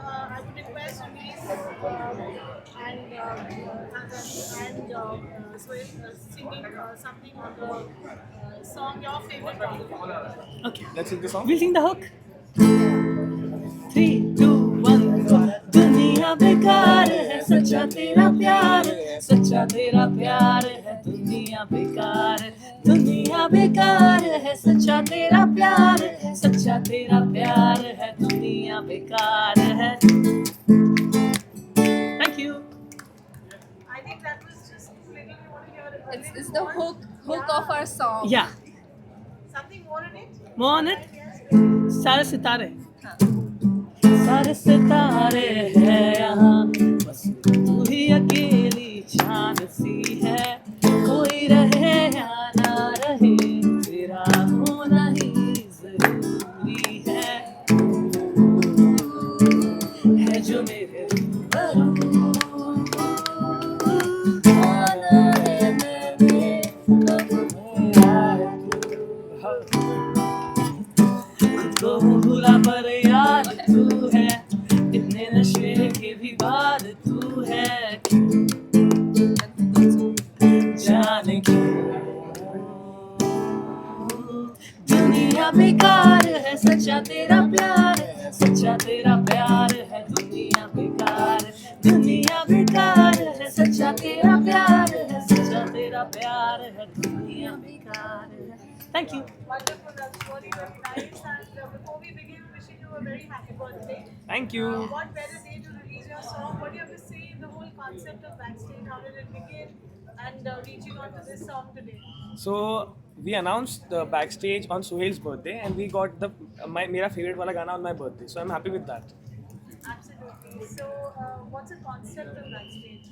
I would request Reese and Sway singing something on the song your favorite one. Okay. Let's sing the song. We'll sing the hook. Yeah. 3, 2, 1 go. दुनिया बेकार है सच्चा तेरा प्यार है सच्चा तेरा प्यार है दुनिया बेकार है दुनिया बेकार है सच्चा तेरा प्यार है सच्चा तेरा प्यार है दुनिया बेकार है. Thank you. I think that was just too little. You want to hear a It's little it's the more? hook of our song. Yeah. Something more in it? More on it. Yes. सारे सितारे हाँ. सारे सितारे हैं यहाँ बस तू ही अकेली चांद सी है कोई रहे या ना रहे तेरा होना ही जरूरी है जो मेरे रूबरू आना है मैंने अब मेरा तू खुद को भूला पर याद तू है इतने नशे के भी बाद तू है जाने क्यों दुनिया बेकार है सच्चा तेरा प्यार है सच्चा तेरा प्यार है दुनिया बेकार है दुनिया बेकार है सच्चा तेरा प्यार है सच्चा तेरा प्यार है दुनिया बेकार है. Thank you. Wonderful. That's really very nice. And before we begin, wishing you a very happy birthday. Thank you. What better day to release your song? What do you have to say? The whole concept of Backstage. How did it begin? And reaching on to this song today. So we announced the backstage on Suhail's birthday, and we got the मेरा favorite वाला गाना on my birthday. So I'm happy with that. Absolutely. So, what's the concept of Backstage?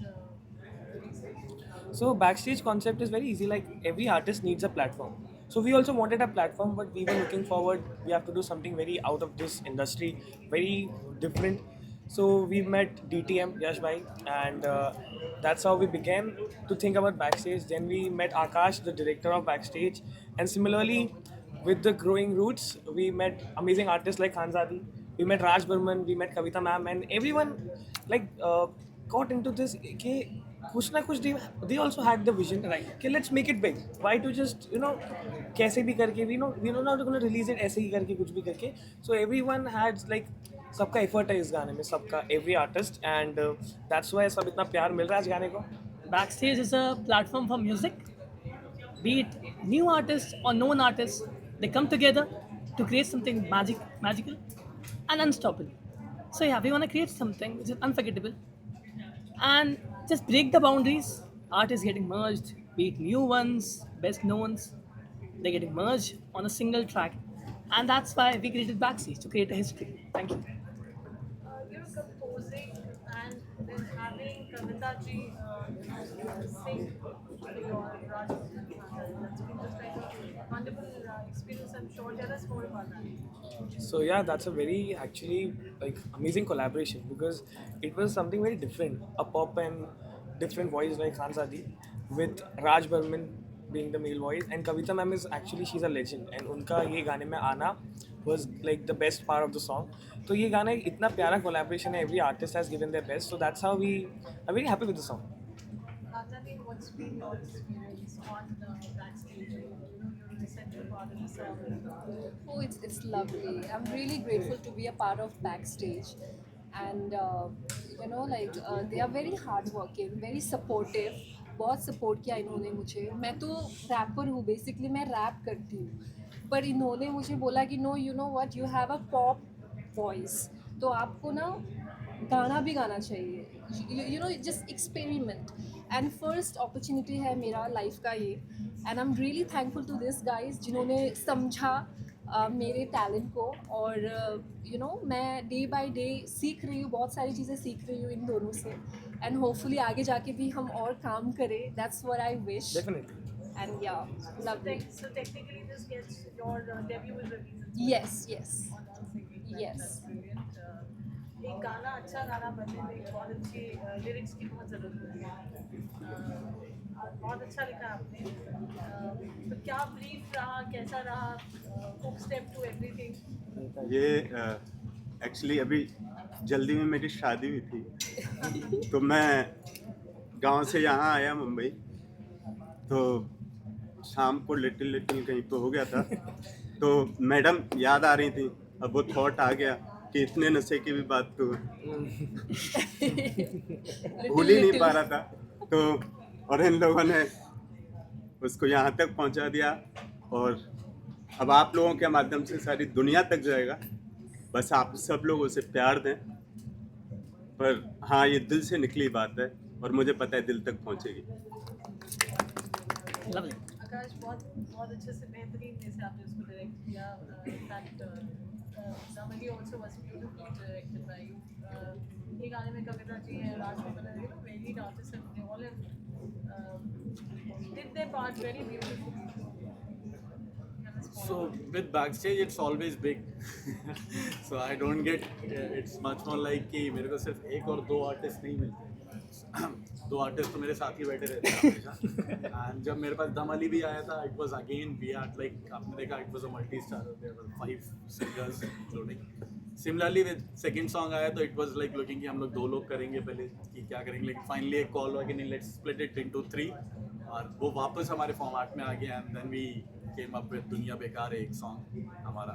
So backstage concept is very easy. Like every artist needs a platform. So we also wanted a platform, but we were looking forward. We have to do something very out of this industry, very different. So we met DTM Yash Bhai, and that's how we began to think about backstage. Then we met Akash, the director of backstage, and similarly, with the growing roots, we met amazing artists like Khanzadi. We met Raj Burman, we met Kavita ma'am, and everyone like got into this. Okay, कुछ ना कुछ they also had the vision, right? Okay, let's make it big. Why to just कैसे भी करके we know not going to release it ऐसे ही करके कुछ भी करके. So everyone had like सबका effort है इस गाने में, सबका every artist, and that's why सब इतना प्यार मिल रहा है इस गाने को. Backstage is a platform for music, be it new artists or known artists. They come together to create something magical, and unstoppable. So yeah, we want to create something which is unforgettable, and just break the boundaries. Art is getting merged, be it new ones, best knowns. They're getting merged on a single track, and that's why we created Backstage to create a history. Thank you. You're composing and then having Kavita ji sing for your Raj. That's been just like a wonderful experience, I'm sure. Tell us more about that. So yeah, that's a very actually like amazing collaboration because it was something very different, a pop and different voice like Khanzadi with Raj Burman being the male voice, and Kavita ma'am is actually she's a legend, and उनका ये गाने में आना was like the best part of the song. तो ये गाना इतना प्यारा collaboration है, every artist has given their best, so that's how we are very happy with the song. Khanzadi, what's been your experience on the Backstage? You're an essential part of the song. Oh, it's lovely. I'm really grateful to be a part of Backstage, and they are very hardworking, very supportive. बहुत support किया इन्होंने मुझे. मैं तो wrapper हूँ basically, मैं rap करती हूँ, पर इन्होंने मुझे बोला कि no you know what you have a pop voice, तो आपको ना गाना भी गाना चाहिए, you know just experiment. And first opportunity है मेरा लाइफ का ये, and I am really thankful to this guys जिन्होंने समझा मेरे टैलेंट को. और मैं डे बाय डे सीख रही हूँ, बहुत सारी चीज़ें सीख रही हूँ इन दोनों से, एंड होपफुली आगे जाके भी हम और काम करें. That's what I wish. Definitely. And या lovely. So technically, this gets your debut is released. Yes, yes. On All Singing. Yes. Brilliant. एक गाना अच्छा गाना बनने में एक बहुत अच्छी लिरिक्स की बहुत ज़रूरत होती है. बहुत अच्छा लिखा आपने. तो क्या ब्रीफ रहा, कैसा रहा, हुक स्टेप टू एवरीथिंग? ये एक्चुअली अभी जल्दी में मेरी शादी हुई थी, तो मैं गांव से यहाँ आया मुंबई, तो शाम को लिटिल लिटिल कहीं पे हो गया था, तो मैडम याद आ रही थी। अब वो थॉट आ गया कि इतने नशे की भी बात तो भूल ही नहीं पा रहा था, तो और इन लोगों ने उसको यहाँ तक पहुँचा दिया, और अब आप लोगों के माध्यम से सारी दुनिया तक जाएगा। बस आप सब लोग उसे प्यार दें, पर हाँ, ये दिल से निकली बात है और मुझे पता है दिल तक पहुँचेगी। Lovely. आकाश बहुत बहुत अच्छे से बेहतरीन से आपने उसको डायरेक्ट किया। In fact summary also was beautifully directed by you. ये गाने में कविता जी है, राजकमल है, very artist and they all did their part very beautifully. So with backstage it's always big. So I don't get it's much more like कि मेरे को सिर्फ एक और दो आर्टिस्ट नहीं मिलते। दो आर्टिस्ट तो मेरे साथ ही बैठे रहते हैं हमेशा। And जब मेरे पास दम अली भी आया था, it was again we had like आपने देखा it was a multi star, there were 5 singers including. Similarly with second song आया तो it was like looking कि हम लोग 2 लोग करेंगे पहले कि क्या करेंगे, लेकिन finally एक कॉल हुआ कि नहीं, let's split it into 3, और वो वापस हमारे फॉर्मेट में आ गया, and then we came up with दुनिया बेकार है एक सॉन्ग हमारा,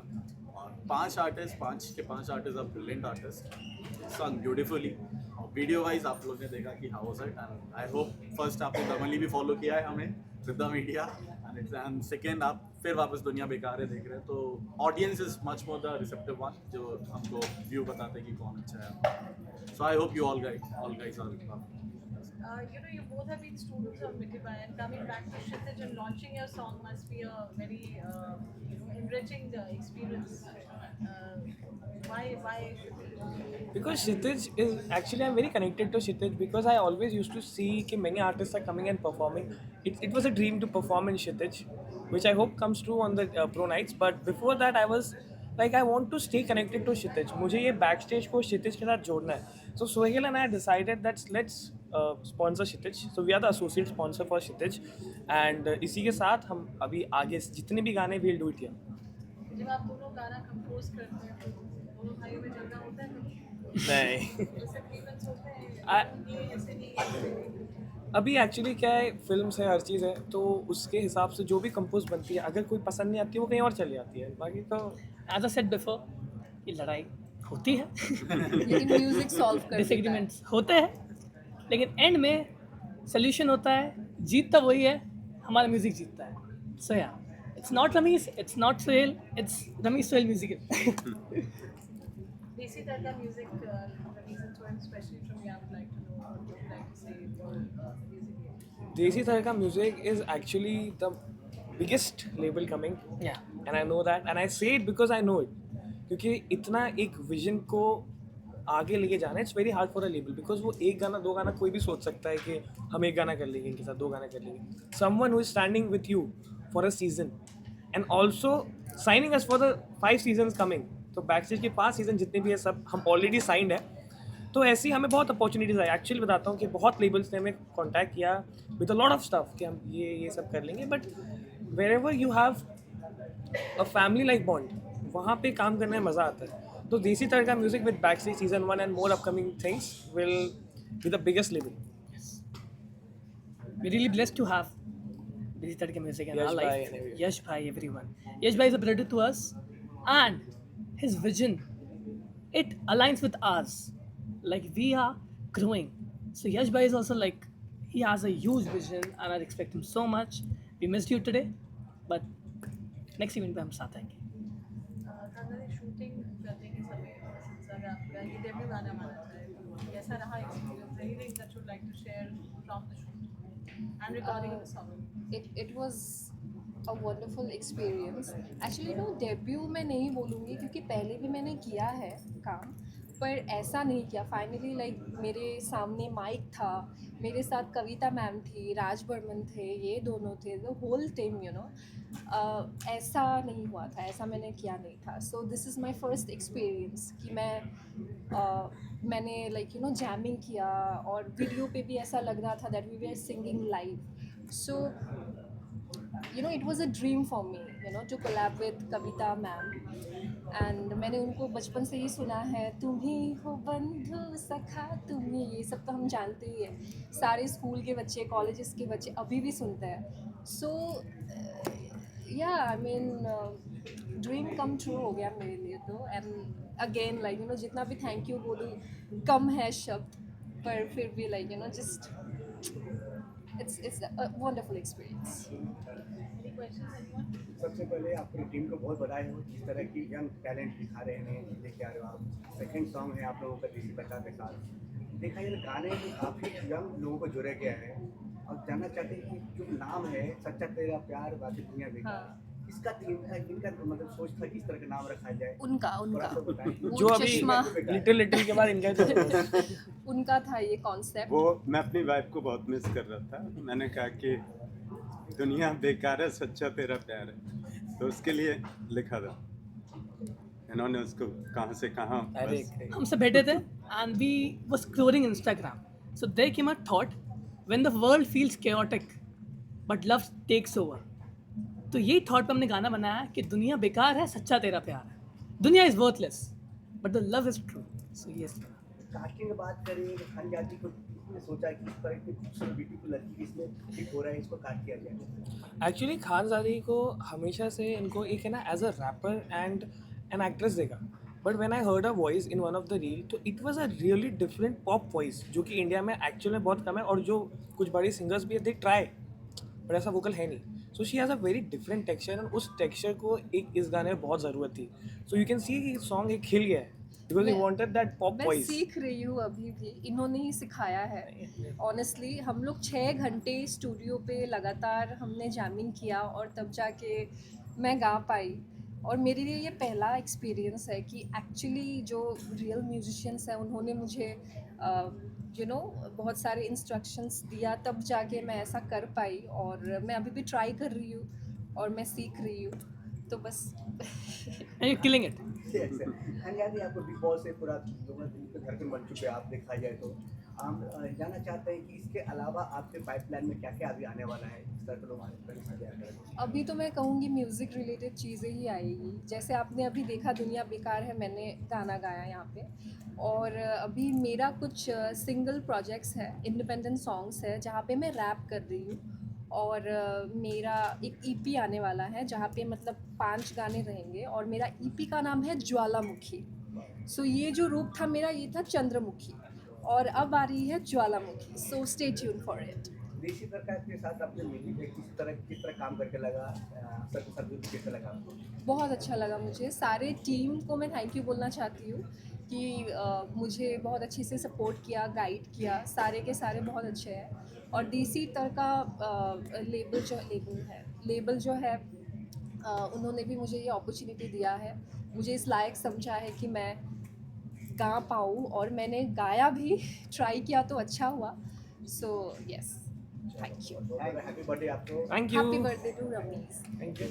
और 5 artist are brilliant artist, song beautifully. और वीडियो वाइज आप लोग ने देखा कि how was it, and I hope first आपने दमली भी फॉलो किया है हमें with the media, and second आप फिर वापस दुनिया बेकार है देख रहे हैं, तो audience is much more the receptive one जो हमको व्यू बताते हैं कि कौन अच्छा है। So I hope you all guys are You both have been students of Mitibai, and coming back to Kshitij and launching your song must be a very enriching experience. Why Because Kshitij is actually, I'm very connected to Kshitij because I always used to see that many artists are coming and performing. It was a dream to perform in Kshitij, which I hope comes true on the pro nights. But before that, I was like, I want to stay connected to Kshitij. मुझे ये backstage को Kshitij के साथ जोड़ना है. So Sohail and I decided that let's sponsor Kshitij. So we are the associate sponsor for Kshitij, and इसी के साथ हम अभी आगे जितने भी गाने we'll do it here. जब आप दोनों गाना कंपोज करते हैं तो दोनों भाइयों में झगड़ा होता है? नहीं. Disagreements होते हैं? I- ये ऐसे नहीं, ये ऐसे नहीं। अभी एक्चुअली क्या है, फिल्म है, हर चीज़ है, तो उसके हिसाब से जो भी कंपोज बनती है, अगर कोई पसंद नहीं आती है वो कहीं और चली जाती है, बाकी तो As I said before, ये लड़ाई होती है, लेकिन म्यूजिक सॉल्व कर डिसएग्रीमेंट्स होते हैं, लेकिन एंड में सोल्यूशन होता है, जीतता वही है, हमारा म्यूजिक जीतता है। सो या it's not Ramish, it's not Sohail, it's Ramish Sohail music. Desi Tarka music, the reasons why, especially from you, I would like to know what you would like to say for music. Desi तरह का music is actually the biggest label coming, yeah and I know that, and I say it because I know it, क्योंकि इतना एक vision को आगे लेके जाना है, it's very hard for a label, because वो एक गाना दो गाना कोई भी सोच सकता है कि हम एक गाना कर लेंगे इनके साथ, 2 गाना कर लेंगे, someone who is standing with you for a season and also signing us for the 5 seasons coming, तो बैक स्टेज के 5 सीजन जितने भी है सब हम ऑलरेडी साइंड है, तो ऐसी हमें बहुत अपॉर्चुनिटीज़ आई। एक्चुअली बताता हूँ कि बहुत लेबल्स ने हमें कॉन्टैक्ट किया with a lot of stuff कि हम ये सब कर लेंगे, but wherever you have a family like bond, वहाँ पे काम करने में मज़ा आता है। तो देसी तरह का music with back stage season 1 and more upcoming things will be the biggest label. we're really blessed to have Desi Tarka music in our Yash bhai life. and everyone. Yash bhai, everyone. Yash bhai is a brother to us, and his vision, it aligns with ours. Like we are growing, so Yash bhai is also like, he has a huge vision, and I respect him so much. We missed you today, but next event पे हम साथ आएंगे। खाना shooting करने के समय सिलसिला में आपका ये डेब्यू गाना माना जाए, कैसा रहा experience? Anything that you like to share from the shoot and recording of the song? It was a wonderful experience. Actually no, debut मैं नहीं बोलूँगी क्योंकि पहले भी मैंने किया है काम, पर ऐसा नहीं किया। फाइनली लाइक मेरे सामने माइक था, मेरे साथ कविता मैम थी, राज बर्मन थे, ये दोनों थे, the whole team, you know. ऐसा नहीं हुआ था, ऐसा मैंने किया नहीं था। So this is my first experience कि मैंने लाइक यू नो जैमिंग किया, और वीडियो पे भी ऐसा लग रहा था that we were singing live. So you know, it was a dream for me, you know, to collab with Kavita ma'am. And मैंने उनको बचपन से ही सुना है, तुम ही हो बंधु सखा तुम ही, ये सब तो हम जानते ही हैं, सारे स्कूल के बच्चे, कॉलेजेस के बच्चे अभी भी सुनते हैं. सो या I mean dream come true हो गया मेरे लिए तो. And again like you know, जितना भी थैंक यू बोलूँ कम है शब्द, पर फिर भी like you know just it's a wonderful experience. Any questions, anyone? सबसे पहले आपकी टीम को बहुत बधाई हो, जिस तरह की यंग टैलेंट दिखा रहे हैं, लेके आ रहे हो आप. सेकंड सॉन्ग है आप लोगों का देसी बच्चा के साथ. देखा ये गाने में काफ़ी यंग लोगों को जोड़ा गया है, और जानना चाहते हैं कि जो नाम है सच्चा तेरा प्यार बाकी दुनिया बेकार, हाँ. इसका थीम था, इनका मतलब सोच था किस तरह का नाम रखा जाए. उनका थोड़ा सा बताएं. वो जो अभी चश्मा लिटिल के बाद इनका तो उनका था ये कॉन्सेप्ट. वो मैं अपनी वाइफ को बहुत मिस कर रहा था. मैंने कहा कि दुनिया बेकार है, सच्चा तेरा प्यार है, तो उसके लिए लिखा था. इन्होंने उसको कहाँ से कहाँ अरे बस हमसे बैठे थे and we were scrolling Instagram, so there came a thought, when the world feels chaotic but love takes over. तो यही थॉट पे हमने गाना बनाया कि दुनिया बेकार है, सच्चा तेरा प्यार है. दुनिया is worthless but the love is true. So yes, casting की बात करें तो खान जाति को किसने सोचा कि इस तरह की खूबसूरत ब्यूटीफुल लड़की इसमें ठीक हो रहा है, इसको कास्ट किया जाए. एक्चुअली खानजादी को हमेशा से इनको एक है ना as a rapper and an actress देखा. But when I heard a voice in one of the reel, तो it was a really different pop voice, जो कि इंडिया में एक्चुअल में बहुत कम है, और जो कुछ बड़ी सिंगर्स भी है दे ट्राई, बट ऐसा वोकल है नहीं. So she has a very different texture, and उस टेक्सचर को एक इस गाने में बहुत ज़रूरत थी. सो यू कैन सी कि सॉन्ग एक खिल गया है बिकॉज यू मैं- वांटेड दैट पॉप मैं वॉइस. सीख रही हूँ अभी भी, इन्होंने ही सिखाया है. ऑनेस्टली हम लोग 6 घंटे स्टूडियो पे लगातार हमने जैमिंग किया, और तब जाके मैं गा पाई. और मेरे लिए ये पहला एक्सपीरियंस है कि एक्चुअली जो रियल म्यूजिशियंस हैं उन्होंने मुझे यू नो बहुत सारे इंस्ट्रक्शंस दिया, तब जाके मैं ऐसा कर पाई. और मैं अभी भी ट्राई कर रही हूँ और मैं सीख रही हूँ, तो बस and you killing it. Khan जाति आपको बिग बॉस से पूरा दिल पे धड़कन बन चुके हैं आप, देखा जाए तो. हम जानना चाहते हैं कि इसके अलावा आपके पाइपलाइन में क्या क्या अभी आने वाला है, इस तरह के लोग आने. अभी तो मैं कहूँगी म्यूज़िक रिलेटेड चीज़ें ही आएगी. जैसे आपने अभी देखा दुनिया बेकार है, मैंने गाना गाया यहाँ पे. और अभी मेरा कुछ सिंगल प्रोजेक्ट्स है, इंडिपेंडेंट सॉन्ग्स है, जहाँ पे मैं रैप कर रही हूँ. और मेरा एक ईपी आने वाला है जहाँ पे मतलब 5 गाने रहेंगे, और मेरा ईपी का नाम है ज्वालामुखी. सो ये जो रूप था मेरा, ये था चंद्रमुखी, और अब आ रही है ज्वालामुखी. So stay tune for it. देसी प्रकार के साथ आपने म्यूजिक में किस तरह काम करके लगा, सब कैसे लगा आपको? बहुत अच्छा लगा मुझे. सारे टीम को मैं थैंक यू बोलना चाहती हूँ कि मुझे बहुत अच्छे से सपोर्ट किया, गाइड किया. सारे के सारे बहुत अच्छे हैं. और देसी तड़का लेबल जो है उन्होंने भी मुझे ये अपॉर्चुनिटी दिया है, मुझे इस लायक समझा है कि मैं गा पाऊँ, और मैंने गाया भी ट्राई किया तो अच्छा हुआ. So yes, thank you. Happy birthday आपको. Thank you. Happy birthday to Rameez. Thank you.